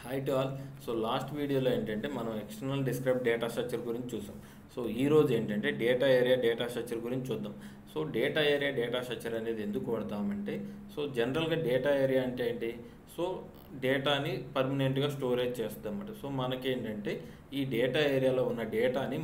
Hi to all. So last వీడియోలో ఏంటంటే మనం ఎక్స్టర్నల్ డిస్క్రైబ్ డేటా స్ట్రక్చర్ గురించి చూసాం. సో ఈరోజు ఏంటంటే డేటా ఏరియా డేటా స్ట్రక్చర్ గురించి చూద్దాం. So data area data structure అనేది ఎందుకు వాడతామంటే, సో జనరల్గా డేటా ఏరియా అంటే ఏంటి, సో డేటాని పర్మనెంట్గా స్టోరేజ్ చేస్తుంది అన్నమాట. సో మనకేంటంటే ఈ డేటా ఏరియాలో ఉన్న డేటాని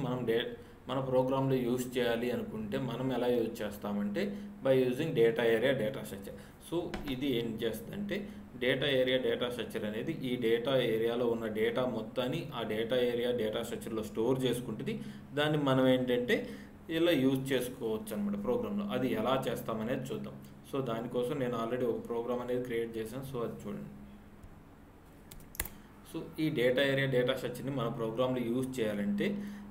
మన ప్రోగ్రాంలో యూజ్ చేయాలి అనుకుంటే మనం ఎలా యూజ్ చేస్తామంటే by using data area data structure. So ఇది ఏం చేస్తుందంటే డేటా ఏరియా డేటా స్ట్రక్చర్ అనేది ఈ డేటా ఏరియాలో ఉన్న డేటా మొత్తాన్ని ఆ డేటా ఏరియా డేటా స్ట్రక్చర్లో స్టోర్ చేసుకుంటుంది. దాన్ని మనం ఏంటంటే ఇలా యూజ్ చేసుకోవచ్చు అనమాట ప్రోగ్రాంలో. అది ఎలా చేస్తామనేది చూద్దాం. సో దానికోసం నేను ఆల్రెడీ ఒక ప్రోగ్రామ్ అనేది క్రియేట్ చేశాను. సో అది చూడండి. సో ఈ డేటా ఏరియా డేటా స్ట్రక్చర్ని మన ప్రోగ్రాంలో యూజ్ చేయాలంటే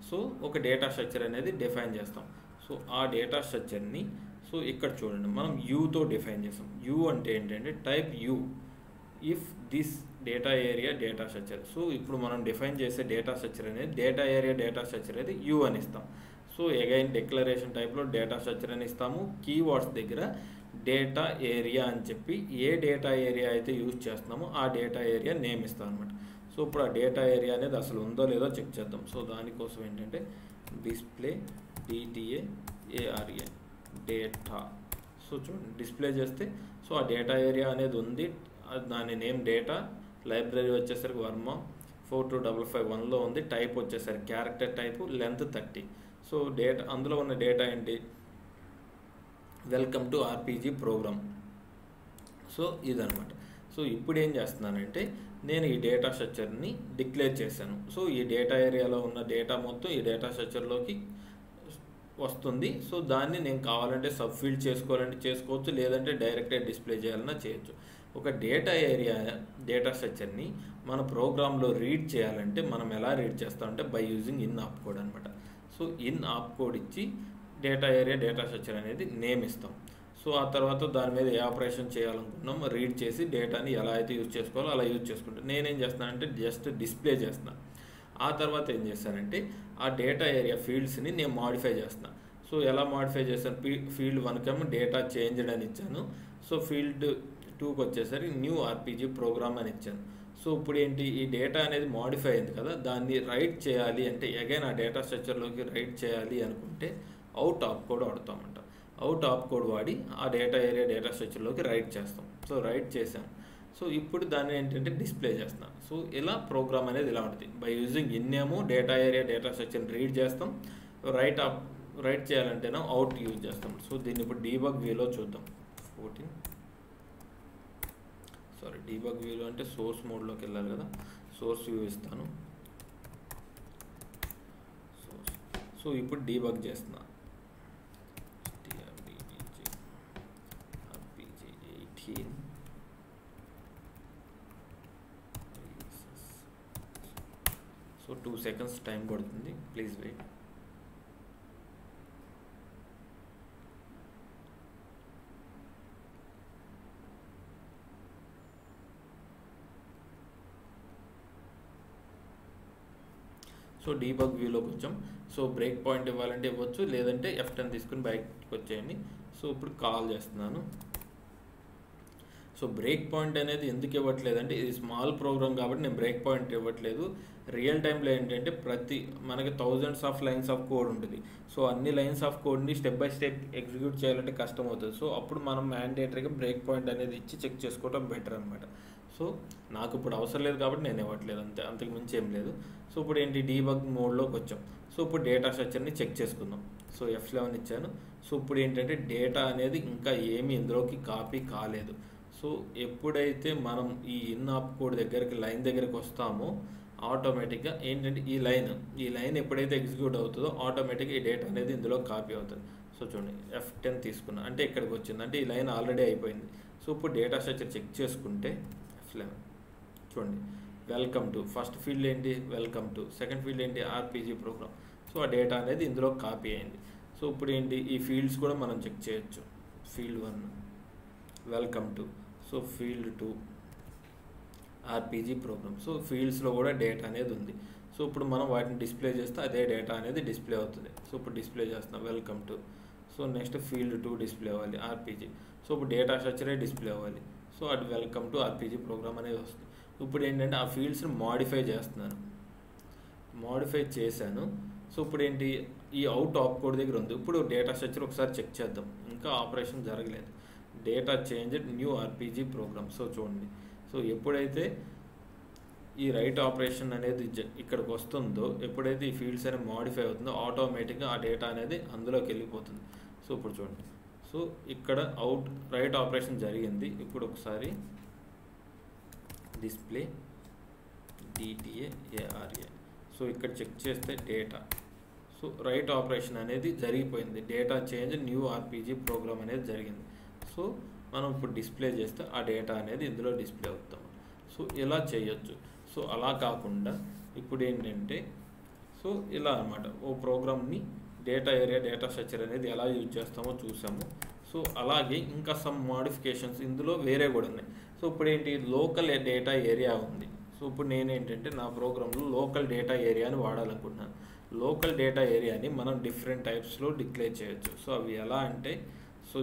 సో ఒక డేటా స్ట్రక్చర్ అనేది డిఫైన్ చేస్తాం. సో ఆ డేటా స్ట్రక్చర్ని సో ఇక్కడ చూడండి మనం యూతో డిఫైన్ చేస్తాం. యూ అంటే ఏంటంటే type you if this data area data structure. So ఇప్పుడు మనం డిఫైన్ చేసే డేటా స్ట్రక్చర్ అనేది డేటా ఏరియా డేటా స్ట్రక్చర్ అనేది యూ అని ఇస్తాం. సో అగైన్ డిక్లరేషన్ టైప్లో డేటా స్ట్రక్చర్ అని ఇస్తాము. కీవర్డ్స్ దగ్గర డేటా ఏరియా అని చెప్పి ఏ డేటా ఏరియా అయితే యూజ్ చేస్తున్నామో ఆ డేటా ఏరియా నేమ్ ఇస్తాం అనమాట. సో ఇప్పుడు ఆ డేటా ఏరియా అనేది అసలు ఉందో లేదో చెక్ చేద్దాం. సో దానికోసం ఏంటంటే డిస్ప్లే DTAARA డేటా. సో చూడండి డిస్ప్లే చేస్తే సో ఆ డేటా ఏరియా అనేది ఉంది. దాని నేమ్ డేటా, లైబ్రరీ వచ్చేసరికి వర్మ 42551లో ఉంది. టైప్ వచ్చేసరికి character type, length 30. So data అందులో ఉన్న డేటా ఏంటి, welcome to RPG program. So ఇదనమాట. సో ఇప్పుడు ఏం చేస్తున్నానంటే నేను ఈ డేటా స్ట్రక్చర్ని డిక్లేర్ చేశాను. సో ఈ డేటా ఏరియాలో ఉన్న డేటా మొత్తం ఈ డేటా స్ట్రక్చర్లోకి వస్తుంది. సో దాన్ని నేను కావాలంటే సబ్ ఫీల్డ్ చేసుకోవాలంటే చేసుకోవచ్చు, లేదంటే డైరెక్ట్గా డిస్ప్లే చేయాలన్నా చేయొచ్చు. ఒక డేటా ఏరియా డేటా స్ట్రక్చర్ని మన ప్రోగ్రాంలో రీడ్ చేయాలంటే మనం ఎలా రీడ్ చేస్తామంటే by using in op code అనమాట. సో ఇన్ ఆప్ కోడ్ ఇచ్చి డేటా ఏరియా డేటా స్ట్రక్చర్ అనేది నేమ్ ఇస్తాం. సో ఆ తర్వాత దాని మీద ఏ ఆపరేషన్ చేయాలనుకుంటున్నాం రీడ్ చేసి డేటాని ఎలా అయితే యూజ్ చేసుకోవాలో అలా యూజ్ చేసుకుంటాం. నేనేం చేస్తానంటే జస్ట్ డిస్ప్లే చేస్తున్నాను. ఆ తర్వాత ఏం చేస్తానంటే ఆ డేటా ఏరియా ఫీల్డ్స్ని నేను మాడిఫై చేస్తాను. సో ఎలా మాడిఫై చేస్తాను, ఫీల్డ్ 1 డేటా చేంజ్డ్ అని ఇచ్చాను. సో ఫీల్డ్ 2కి వచ్చేసరికి న్యూ ఆర్పీజీ ప్రోగ్రామ్ అని ఇచ్చాను. సో ఇప్పుడు ఏంటి, ఈ డేటా అనేది మాడిఫై అయింది కదా, దాన్ని రైట్ చేయాలి అంటే అగైన్ ఆ డేటా స్ట్రక్చర్లోకి రైట్ చేయాలి అనుకుంటే out op code వాడతామంట. Out op code వాడి ఆ డేటా ఏరియా డేటా స్ట్రక్చర్లోకి రైట్ చేస్తాం. సో రైట్ చేసాం. సో ఇప్పుడు దాన్ని ఏంటంటే డిస్ప్లే చేస్తాం. సో ఇలా ప్రోగ్రామ్ అనేది ఇలా ఉంటుంది. బై యూజింగ్ ఇన్నేమో డేటా ఏరియా డేటా స్ట్రక్చర్ని రీడ్ చేస్తాం, రైట్ చేయాలంటేనో అవుట్ యూజ్ చేస్తాం. సో దీన్ని ఇప్పుడు డీబగ్ వ్యూలో చూద్దాం. డీబగ్ వ్యూలో అంటే సోర్స్ మోడ్లోకి వెళ్ళాలి కదా, సోర్స్ వ్యూ ఇస్తాను. సో ఇప్పుడు డీబగ్ చేస్తున్నా. సో 2 seconds టైం పడుతుంది, ప్లీజ్ వెయిట్. సో డీబగ్ వ్యూలోకి వచ్చాం. సో బ్రేక్ పాయింట్ ఇవ్వాలంటే ఇవ్వచ్చు, లేదంటే F10 తీసుకుని బయటకు వచ్చేయండి. సో ఇప్పుడు కాల్ చేస్తున్నాను. సో బ్రేక్ పాయింట్ అనేది ఎందుకు ఇవ్వట్లేదంటే ఇది స్మాల్ ప్రోగ్రామ్ కాబట్టి నేను బ్రేక్ పాయింట్ ఇవ్వట్లేదు. రియల్ టైంలో ఏంటంటే మనకి thousands of lines of code ఉంటుంది. సో అన్ని లైన్స్ ఆఫ్ కోడ్ని స్టెప్ బై స్టెప్ ఎగ్జిక్యూట్ చేయాలంటే కష్టం అవుతుంది. సో అప్పుడు మనం మ్యాండేటరీగా బ్రేక్ పాయింట్ అనేది ఇచ్చి చెక్ చేసుకోవడం బెటర్ అనమాట. సో నాకు ఇప్పుడు అవసరం లేదు కాబట్టి నేను ఇవ్వట్లేదు, అంతకు మించి ఏం లేదు. సో ఇప్పుడు ఏంటి, డీబగ్ మోడ్లోకి వచ్చాం. సో ఇప్పుడు డేటా స్ట్రక్చర్ని చెక్ చేసుకుందాం. సో F11 ఇచ్చాను. సో ఇప్పుడు ఏంటంటే డేటా అనేది ఇంకా ఏమీ ఇందులోకి కాపీ కాలేదు. సో ఎప్పుడైతే మనం ఈ ఇన్ ఆప్ కోడ్ లైన్ దగ్గరికి వస్తామో ఆటోమేటిక్గా ఏంటంటే ఈ లైన్ ఎప్పుడైతే ఎగ్జిక్యూట్ అవుతుందో ఆటోమేటిక్గా ఈ డేటా అనేది ఇందులో కాపీ అవుతుంది. సో చూడండి F10 తీసుకున్నా అంటే ఇక్కడికి వచ్చింది, అంటే ఈ లైన్ ఆల్రెడీ అయిపోయింది. సో ఇప్పుడు డేటా స్ట్రక్చర్ చెక్ చేసుకుంటే F11 చూడండి, వెల్కమ్ టు ఫస్ట్ ఫీల్డ్ ఏంటి, వెల్కమ్ టు సెకండ్ ఫీల్డ్ ఏంటి, ఆర్పీజీ ప్రోగ్రామ్. సో ఆ డేటా అనేది ఇందులో కాపీ అయింది. సో ఇప్పుడు ఏంటి, ఈ ఫీల్డ్స్ కూడా మనం చెక్ చేయొచ్చు. Field 1 welcome to, so field 2 RPG program. So ఫీల్డ్స్లో కూడా డేటా అనేది ఉంది. సో ఇప్పుడు మనం వాటిని డిస్ప్లే చేస్తే అదే డేటా అనేది డిస్ప్లే అవుతుంది. సో ఇప్పుడు డిస్ప్లే చేస్తున్నాం welcome to. So next field 2 display అవ్వాలి ఆర్పీజీ. సో ఇప్పుడు డేటా స్ట్రక్చరే డిస్ప్లే అవ్వాలి. సో అది వెల్కమ్ టు ఆర్పీజీ ప్రోగ్రామ్ అనేది వస్తుంది. ఇప్పుడు ఏంటంటే ఆ ఫీల్డ్స్ని మాడిఫై చేస్తున్నాను, మాడిఫై చేశాను. సో ఇప్పుడు ఏంటి, ఈ అవుట్ ఆప్ కోడ్ దగ్గర ఉంది. ఇప్పుడు డేటా స్ట్రక్చర్ ఒకసారి చెక్ చేద్దాం, ఇంకా ఆపరేషన్ జరగలేదు. Data change new RPG program. So చూడండి, సో ఎప్పుడైతే ఈ రైట్ ఆపరేషన్ అనేది ఇక్కడికి వస్తుందో, ఎప్పుడైతే ఈ ఫీల్డ్స్ అనేవి మాడిఫై అవుతుందో ఆటోమేటిక్గా ఆ డేటా అనేది అందులోకి వెళ్ళిపోతుంది. సో ఇప్పుడు చూడండి, సో ఇక్కడ అవుట్ రైట్ ఆపరేషన్ జరిగింది. ఇప్పుడు ఒకసారి డిస్ప్లే DTA ARA, సో ఇక్కడ చెక్ చేస్తే డేటా, సో రైట్ ఆపరేషన్ అనేది జరిగిపోయింది. Data change new RPG program అనేది జరిగింది. సో మనం ఇప్పుడు డిస్ప్లే చేస్తే ఆ డేటా అనేది ఇందులో డిస్ప్లే అవుతాం. సో ఇలా చేయొచ్చు. సో అలా కాకుండా ఇప్పుడు ఏంటంటే, సో ఇలా అనమాట, ఓ ప్రోగ్రామ్ని డేటా ఏరియా డేటా స్ట్రక్చర్ అనేది ఎలా యూజ్ చేస్తామో చూసాము. సో అలాగే ఇంకా సమ్ మోడిఫికేషన్స్ ఇందులో వేరే కూడా ఉన్నాయి. సో ఇప్పుడు ఏంటి, లోకల్ డేటా ఏరియా ఉంది. సో ఇప్పుడు నేనేంటంటే నా ప్రోగ్రాంలో లోకల్ డేటా ఏరియాని వాడాలనుకుంటున్నాను. లోకల్ డేటా ఏరియాని మనం డిఫరెంట్ టైప్స్లో డిక్లేర్ చేయొచ్చు. సో అవి ఎలా అంటే, so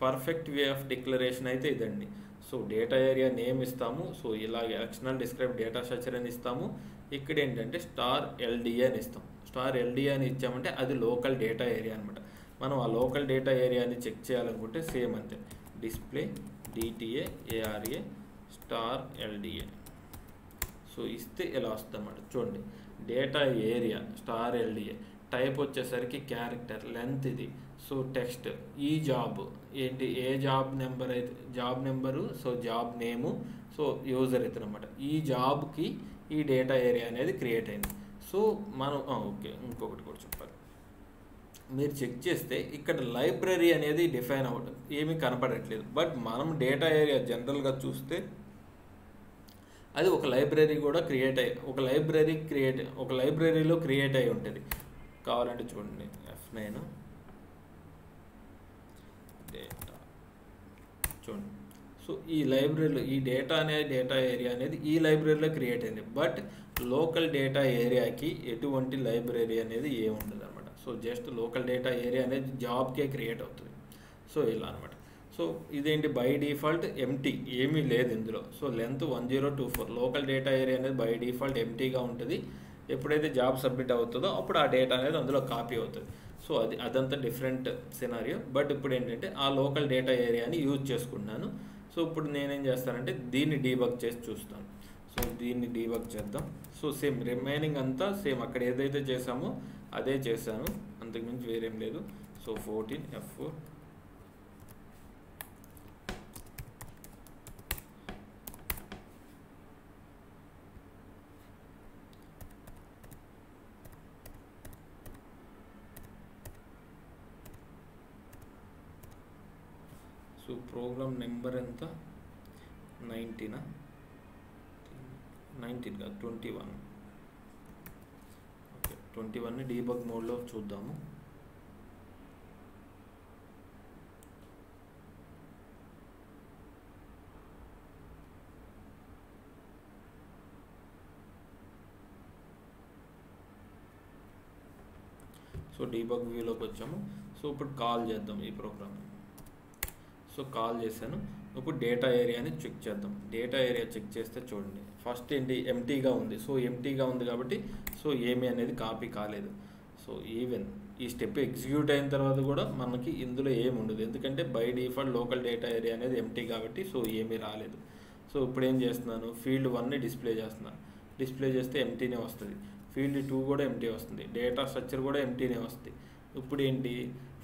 perfect way of declaration అయితే ఇదండి. సో డేటా ఏరియా నేమ్ ఇస్తాము, సో ఇలాగే ఎక్స్టర్నల్ డిస్క్రైబ్ డేటా స్ట్రక్చర్ అని ఇస్తాము. ఇక్కడ ఏంటంటే $LDA అని ఇస్తాం. $LDA అని ఇచ్చామంటే అది లోకల్ డేటా ఏరియా అనమాట. మనం ఆ లోకల్ డేటా ఏరియాని చెక్ చేయాలనుకుంటే సేమ్ అంతే, display DTA ARA $LDA. So ఇస్తే ఇలా వస్తుంది అన్నమాట. చూడండి, డేటా ఏరియా $LDA, టైప్ వచ్చేసరికి క్యారెక్టర్, లెంత్ ఇది, సో టెక్స్ట్, ఈ జాబ్ ఏంటి, ఏ జాబ్ నెంబర్ అయితే జాబ్ నెంబరు, సో జాబ్ నేము, సో యూజర్ అయితే అనమాట. ఈ జాబ్కి ఈ డేటా ఏరియా అనేది క్రియేట్ అయింది. సో మనం ఓకే, ఇంకొకటి కూడా చెప్పాలి. మీరు చెక్ చేస్తే ఇక్కడ లైబ్రరీ అనేది డిఫైన్ అవ్వడం ఏమీ కనపడట్లేదు. బట్ మనం డేటా ఏరియా జనరల్గా చూస్తే అది ఒక లైబ్రరీ కూడా క్రియేట్ అయ్యి ఒక లైబ్రరీలో క్రియేట్ అయి ఉంటుంది. కావాలంటే చూడండి, F9 డేటా చూడండి. సో ఈ లైబ్రరీలో ఈ డేటా ఏరియా అనేది ఈ లైబ్రరీలో క్రియేట్ అయింది. బట్ లోకల్ డేటా ఏరియాకి ఎటువంటి లైబ్రరీ అనేది ఏముండదు అనమాట. So just local data area అనేది జాబ్కే క్రియేట్ అవుతుంది. సో ఇలా అనమాట. సో ఇదేంటి, బై డిఫాల్ట్ ఎంటీ, ఏమీ లేదు ఇందులో. So length 1024, local data area అనేది బై డిఫాల్ట్ ఎంటీగా ఉంటుంది. ఎప్పుడైతే జాబ్ సబ్మిట్ అవుతుందో అప్పుడు ఆ డేటా అనేది అందులో కాపీ అవుతుంది. సో అదంతా డిఫరెంట్ సినారియో. బట్ ఇప్పుడు ఏంటంటే ఆ లోకల్ డేటా ఏరియాని యూజ్ చేసుకుంటున్నాను. సో ఇప్పుడు నేనేం చేస్తానంటే దీన్ని డీబగ్ చేసి చూస్తాను. సో దీన్ని డీబగ్ చేద్దాం. సో సేమ్ రిమైనింగ్ అంతా సేమ్, అక్కడ ఏదైతే చేసామో అదే చేశాను, అంతకుమించి వేరేం లేదు. So 14 F4 so programme number ఎంత, 19 కాదు 21. ఓకే, 21ని డీబగ్ మోడ్లో చూద్దాము. సో డీబగ్ వ్యూలోకి వచ్చాము. సో ఇప్పుడు కాల్ చేద్దాం ఈ ప్రోగ్రామ్. సో కాల్ చేశాను. ఇప్పుడు డేటా ఏరియాని చెక్ చేద్దాం. డేటా ఏరియా చెక్ చేస్తే చూడండి, ఫస్ట్ ఏంటి, ఎంటీగా ఉంది. సో ఎంటీగా ఉంది కాబట్టి సో ఏమీ అనేది కాపీ కాలేదు. సో ఈవెన్ ఈ స్టెప్ ఎగ్జిక్యూట్ అయిన తర్వాత కూడా మనకి ఇందులో ఏమి ఉండదు, ఎందుకంటే by default local data area అనేది ఎంటీ కాబట్టి సో ఏమీ రాలేదు. సో ఇప్పుడు ఏం చేస్తున్నాను, ఫీల్డ్ 1ని డిస్ప్లే చేస్తున్నాను. డిస్ప్లే చేస్తే ఎంటీనే వస్తుంది. ఫీల్డ్ 2 కూడా ఎంటీ వస్తుంది. డేటా స్ట్రక్చర్ కూడా ఎంటీనే వస్తుంది. ఇప్పుడు ఏంటి,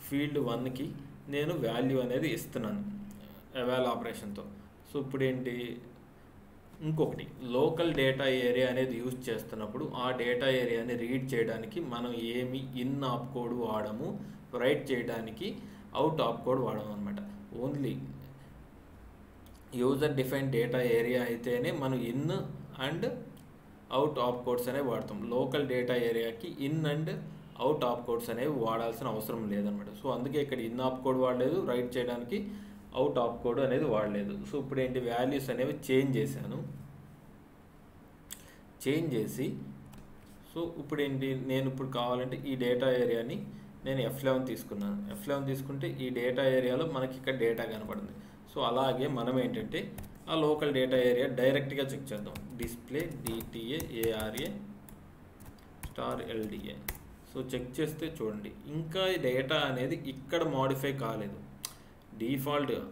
ఫీల్డ్ 1కి నేను వాల్యూ అనేది ఇస్తున్నాను ఎవాల్ ఆపరేషన్తో. సో ఇప్పుడు ఏంటి, ఇంకొకటి, లోకల్ డేటా ఏరియా అనేది యూజ్ చేస్తున్నప్పుడు ఆ డేటా ఏరియాని రీడ్ చేయడానికి మనం ఏమి ఇన్ ఆప్ కోడ్ వాడము, రైట్ చేయడానికి అవుట్ ఆప్ కోడ్ వాడము అనమాట. Only user define data area అయితేనే మనం in and out op codes అనేవి వాడతాం. లోకల్ డేటా ఏరియాకి in and out op codes అనేవి వాడాల్సిన అవసరం లేదనమాట. సో అందుకే ఇక్కడ ఇన్ ఆప్ కోడ్ వాడలేదు, రైట్ చేయడానికి అవుట్ ఆప్ కోడ్ అనేది వాడలేదు. సో ఇప్పుడు ఏంటి, వాల్యూస్ అనేవి చేంజ్ చేశాను. చేంజ్ చేసి సో ఇప్పుడు ఏంటి, నేను ఇప్పుడు కావాలంటే ఈ డేటా ఏరియాని నేను F11 తీసుకున్నాను. F11 తీసుకుంటే ఈ డేటా ఏరియాలో మనకి ఇక్కడ డేటా కనపడింది. సో అలాగే మనం ఏంటంటే ఆ లోకల్ డేటా ఏరియా డైరెక్ట్గా చెక్ చేద్దాం. Display DTAARA star LDA. So check చేస్తే చూడండి ఇంకా డేటా అనేది ఇక్కడ మోడిఫై కాలేదు. డిఫాల్ట్గా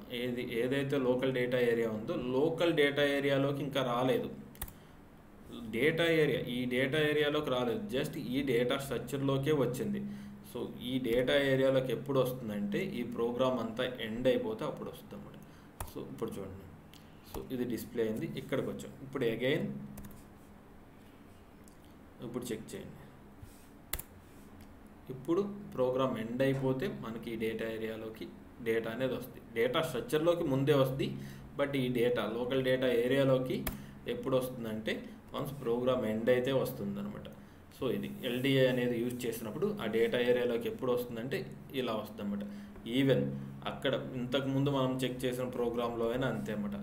ఏదైతే లోకల్ డేటా ఏరియా ఉందో లోకల్ డేటా ఏరియాలోకి ఇంకా రాలేదు. ఈ డేటా ఏరియాలోకి రాలేదు, జస్ట్ ఈ డేటా స్ట్రక్చర్లోకే వచ్చింది. సో ఈ డేటా ఏరియాలోకి ఎప్పుడు వస్తుందంటే ఈ ప్రోగ్రామ్ అంతా ఎండ్ అయిపోతే అప్పుడు వస్తుంది అన్నమాట. సో ఇప్పుడు చూడండి, సో ఇది డిస్ప్లే అయింది, ఇక్కడికి వచ్చాం. ఇప్పుడు అగైన్ ఇప్పుడు చెక్ చేయండి. ఇప్పుడు ప్రోగ్రామ్ ఎండ్ అయిపోతే మనకి ఈ డేటా ఏరియాలోకి డేటా అనేది వస్తుంది. డేటా స్ట్రక్చర్లోకి ముందే వస్తుంది, బట్ ఈ డేటా లోకల్ డేటా ఏరియాలోకి ఎప్పుడు వస్తుందంటే వన్స్ ప్రోగ్రామ్ ఎండ్ అయితే వస్తుంది అనమాట. సో ఇది LDA అనేది యూజ్ చేసినప్పుడు ఆ డేటా ఏరియాలోకి ఎప్పుడు వస్తుందంటే ఇలా వస్తుంది అనమాట. ఈవెన్ అక్కడ ఇంతకుముందు మనం చెక్ చేసిన ప్రోగ్రాంలో అయినా అంతే అనమాట.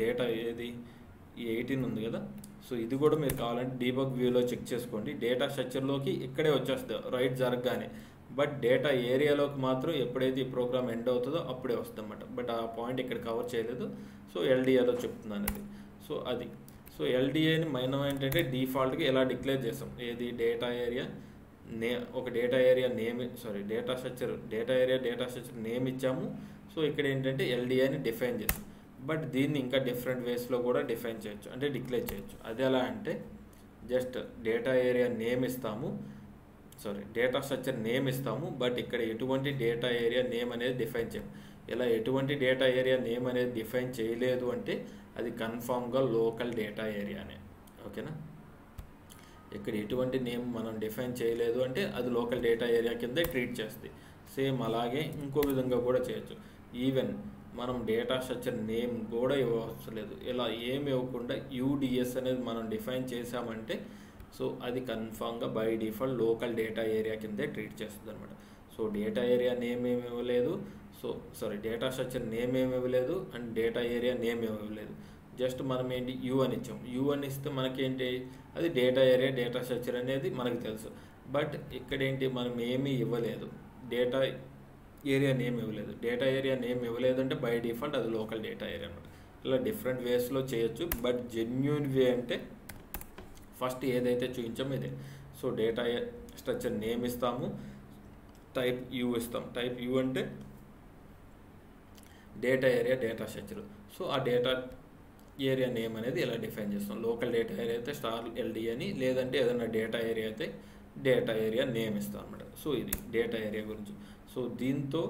డేటా ఏది ఈ 18 ఉంది కదా, సో ఇది కూడా మీరు కావాలంటే డీబగ్ వ్యూలో చెక్ చేసుకోండి. డేటా స్ట్రక్చర్లోకి ఇక్కడే వచ్చేస్తుంది రైట్ జరగగానే, బట్ డేటా ఏరియాలోకి మాత్రం ఎప్పుడైతే ఈ ప్రోగ్రామ్ ఎండ్ అవుతుందో అప్పుడే వస్తుంది అన్నమాట. బట్ ఆ పాయింట్ ఇక్కడ కవర్ చేయలేదు, సో LDAలో చెప్తున్నాను అది. సో అది సో LDAని మనం ఏంటంటే డిఫాల్ట్గా ఎలా డిక్లేర్ చేస్తాం, ఏది డేటా ఏరియా ఒక data area name data structure name ఇచ్చాము. సో ఇక్కడ ఏంటంటే LDAని డిఫైన్ చేస్తాం. బట్ దీన్ని ఇంకా డిఫరెంట్ వేస్లో కూడా డిఫైన్ చేయొచ్చు, అంటే డిక్లేర్ చేయొచ్చు. అది ఎలా అంటే జస్ట్ డేటా ఏరియా నేమ్ ఇస్తాము, డేటా స్ట్రక్చర్ నేమ్ ఇస్తాము, బట్ ఇక్కడ ఎటువంటి డేటా ఏరియా నేమ్ అనేది డిఫైన్ చేయము. ఇలా ఎటువంటి డేటా ఏరియా నేమ్ అనేది డిఫైన్ చేయలేదు అంటే అది కన్ఫామ్గా లోకల్ డేటా ఏరియానే. ఓకేనా, ఇక్కడ ఎటువంటి నేమ్ మనం డిఫైన్ చేయలేదు అంటే అది లోకల్ డేటా ఏరియా కింద ట్రీట్ చేస్తుంది. సేమ్ అలాగే ఇంకో విధంగా కూడా చేయొచ్చు. ఈవెన్ మనం డేటా స్ట్రక్చర్ నేమ్ కూడా ఇవ్వలేదు, ఇలా ఏమి ఇవ్వకుండా UDS అనేది మనం డిఫైన్ చేసామంటే సో అది కన్ఫామ్గా by default local data area కిందే ట్రీట్ చేస్తుంది అనమాట. సో డేటా ఏరియా నేమ్ ఏమి ఇవ్వలేదు, డేటా స్ట్రక్చర్ నేమ్ ఏమి ఇవ్వలేదు, అండ్ డేటా ఏరియా నేమ్ ఏమి ఇవ్వలేదు. జస్ట్ మనం ఏంటి U అని ఇచ్చాం. U అని ఇస్తే మనకేంటి అది డేటా ఏరియా డేటా స్ట్రక్చర్ అనేది మనకు తెలుసు. బట్ ఇక్కడ ఏంటి మనం ఏమీ ఇవ్వలేదు, డేటా ఏరియా నేమ్ ఇవ్వలేదు. డేటా ఏరియా నేమ్ ఇవ్వలేదు అంటే బై డిఫాల్ట్ అది లోకల్ డేటా ఏరియా అనమాట. ఇలా డిఫరెంట్ వేస్లో చేయొచ్చు, బట్ జెన్యూన్ వే అంటే ఫస్ట్ ఏదైతే చూపించామో ఇదే. సో డేటా స్ట్రక్చర్ నేమ్ ఇస్తాము, టైప్ U ఇస్తాం. టైప్ U అంటే data area data structure. So ఆ డేటా ఏరియా నేమ్ అనేది ఇలా డిఫైన్ చేస్తాం. లోకల్ డేటా ఏరియా అయితే స్టార్ LDA అని, లేదంటే ఏదైనా డేటా ఏరియా అయితే డేటా ఏరియా నేమ్ ఇస్తాం అనమాట. సో ఇది డేటా ఏరియా గురించి. సో దీంతో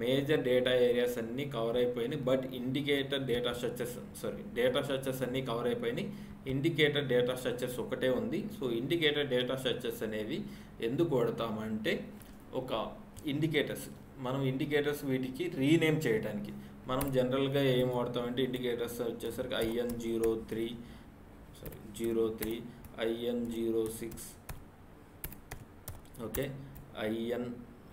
మేజర్ డేటా ఏరియాస్ అన్నీ కవర్ అయిపోయినాయి, బట్ ఇండికేటర్ డేటా స్ట్రక్చర్స్ అన్నీ కవర్ అయిపోయినాయి. ఇండికేటర్ డేటా స్ట్రక్చర్స్ ఒకటే ఉంది. సో ఇండికేటర్ డేటా స్ట్రక్చర్స్ అనేవి ఎందుకు వాడతామంటే ఒక ఇండికేటర్స్ వీటికి రీనేమ్ చేయడానికి మనం జనరల్గా ఏం వాడతామంటే ఇండికేటర్స్ వచ్చేసరికి IN03 IN06 okay, IN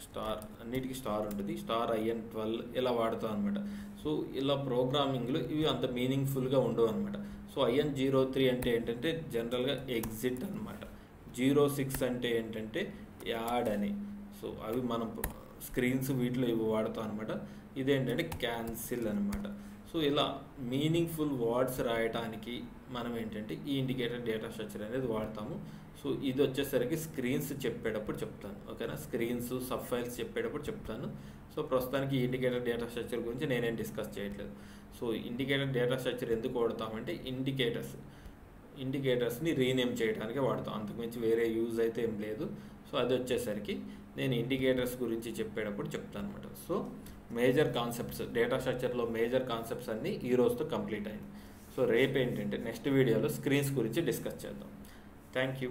star అన్నిటికీ స్టార్ ఉంటుంది, స్టార్ IN12 ఇలా వాడతాం అనమాట. సో ఇలా ప్రోగ్రామింగ్లో ఇవి అంత మీనింగ్ఫుల్గా ఉండవు అనమాట. సో IN03 అంటే ఏంటంటే జనరల్గా ఎగ్జిట్ అనమాట. 06 అంటే ఏంటంటే యాడ్ అని. సో అవి మనం స్క్రీన్స్ వీటిలో ఇవి వాడతాం అనమాట. ఇదేంటంటే క్యాన్సిల్ అనమాట. సో ఇలా మీనింగ్ఫుల్ వర్డ్స్ రాయడానికి మనం ఏంటంటే ఈ ఇండికేటర్ డేటా స్ట్రక్చర్ అనేది వాడతాము. సో ఇది వచ్చేసరికి స్క్రీన్స్ చెప్పేటప్పుడు చెప్తాను, ఓకేనా. స్క్రీన్స్ సబ్ ఫైల్స్ చెప్పేటప్పుడు చెప్తాను. సో ప్రస్తుతానికి ఈ ఇండికేటర్ డేటా స్ట్రక్చర్ గురించి నేనేం డిస్కస్ చేయట్లేదు. సో ఇండికేటర్ డేటా స్ట్రక్చర్ ఎందుకు వాడతామంటే ఇండికేటర్స్ని రీనేమ్ చేయడానికి వాడతాం, అంతకుమించి వేరే యూజ్ అయితే ఏం లేదు. సో అది వచ్చేసరికి నేను ఇండికేటర్స్ గురించి చెప్పేటప్పుడు చెప్తాను అనమాట. సో మేజర్ కాన్సెప్ట్స్ డేటా స్ట్రక్చర్లో మేజర్ కాన్సెప్ట్స్ అన్నీ ఈ రోజుతో కంప్లీట్ అయింది. సో రేపు ఏంటంటే నెక్స్ట్ వీడియోలో స్క్రీన్స్ గురించి డిస్కస్ చేద్దాం. Thank you.